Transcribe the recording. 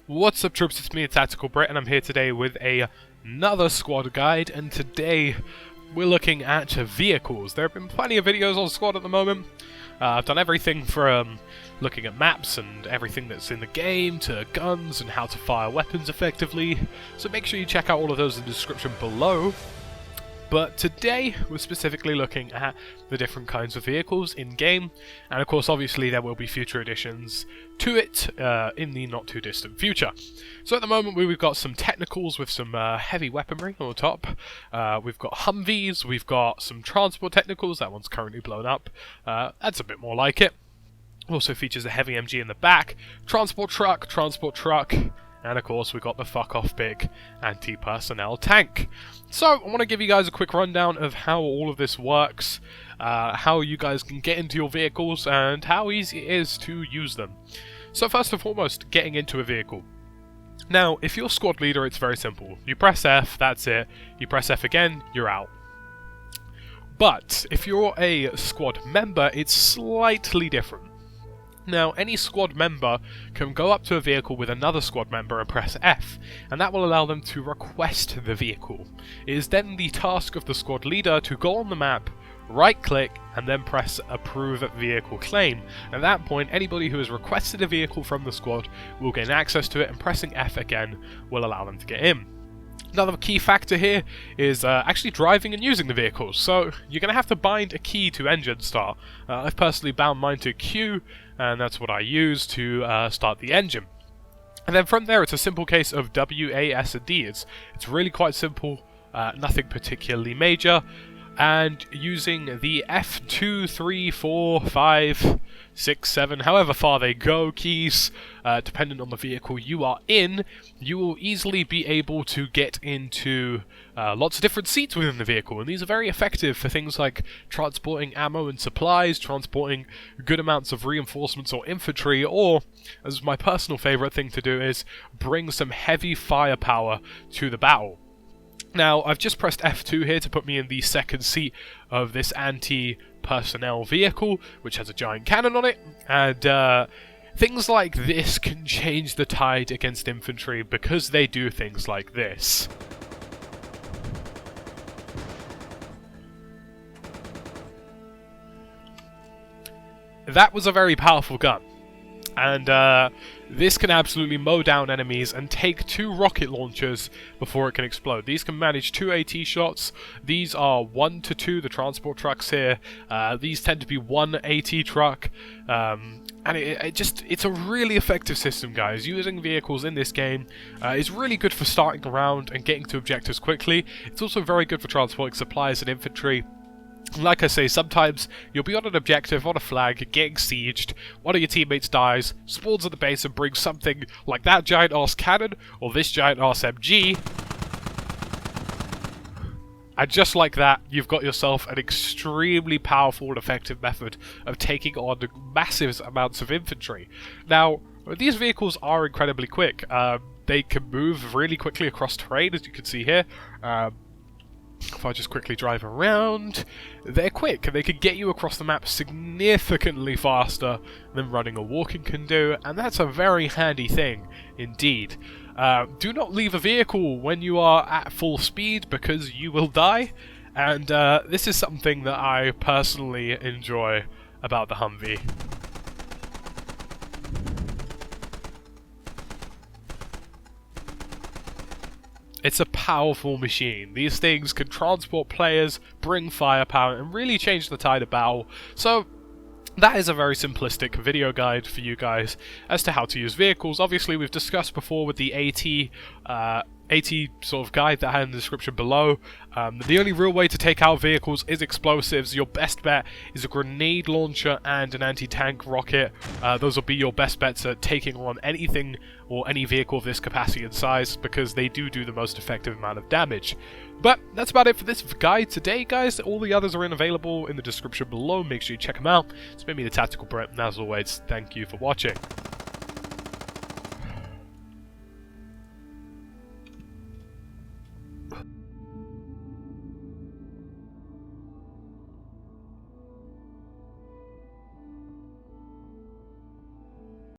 What's up, troops? It's me, TheTacticalBrit, and I'm here today with another squad guide, and today we're looking at vehicles. There have been plenty of videos on squad at the moment. I've done everything from looking at maps and everything that's in the game, to guns and how to fire weapons effectively, so make sure you check out all of those in the description below. But today, we're specifically looking at the different kinds of vehicles in-game, and of course, obviously, there will be future additions to it in the not-too-distant future. So at the moment, we've got some technicals with some heavy weaponry on the top. We've got Humvees, we've got some transport technicals, that one's currently blown up. That's a bit more like it. Also features a heavy MG in the back, transport truck, and of course we've got the fuck-off big anti-personnel tank. So I want to give you guys a quick rundown of how all of this works, how you guys can get into your vehicles, and how easy it is to use them. So first and foremost, getting into a vehicle. Now, if you're squad leader, it's very simple. You press F, that's it. You press F again, you're out. But if you're a squad member, it's slightly different. Now, any squad member can go up to a vehicle with another squad member and press F, and that will allow them to request the vehicle. It is then the task of the squad leader to go on the map, right-click, and then press Approve Vehicle Claim. At that point, anybody who has requested a vehicle from the squad will gain access to it, and pressing F again will allow them to get in. Another key factor here is actually driving and using the vehicles. So you're going to have to bind a key to engine start. I've personally bound mine to Q, and that's what I use to start the engine. And then from there, it's a simple case of W, A, S, and D. It's really quite simple, nothing particularly major. And using the F2, 3, 4, 5, 6, 7, however far they go keys, depending on the vehicle you are in, you will easily be able to get into lots of different seats within the vehicle, and these are very effective for things like transporting ammo and supplies, transporting good amounts of reinforcements or infantry, or, as my personal favourite thing to do, is bring some heavy firepower to the battle. Now, I've just pressed F2 here to put me in the second seat of this anti-personnel vehicle, which has a giant cannon on it, and things like this can change the tide against infantry because they do things like this. That was a very powerful gun. And this can absolutely mow down enemies and take 2 rocket launchers before it can explode. These can manage 2 AT shots. These are 1 to 2, the transport trucks here. These tend to be 1 AT truck. And it's a really effective system, guys. Using vehicles in this game is really good for starting around and getting to objectives quickly. It's also very good for transporting supplies and infantry. Like I say, sometimes you'll be on an objective, on a flag, getting sieged, one of your teammates dies, spawns at the base and brings something like that giant-ass cannon, or this giant-ass MG, and just like that, you've got yourself an extremely powerful and effective method of taking on massive amounts of infantry. Now, these vehicles are incredibly quick. They can move really quickly across terrain, as you can see here. If I just quickly drive around, they're quick, and they can get you across the map significantly faster than running or walking can do, and that's a very handy thing indeed. Do not leave a vehicle when you are at full speed because you will die, and this is something that I personally enjoy about the Humvee. It's a powerful machine. These things can transport players, bring firepower, and really change the tide of battle. So, that is a very simplistic video guide for you guys as to how to use vehicles. Obviously, we've discussed before with the AT sort of guide that I had in the description below. The only real way to take out vehicles is explosives. Your best bet is a grenade launcher and an anti-tank rocket. Those will be your best bets at taking on anything or any vehicle of this capacity and size, because they do the most effective amount of damage. But that's about it for this guide today, guys. All the others are available in the description below. Make sure you check them out. It's been me, TheTacticalBrit, and as always, thank you for watching.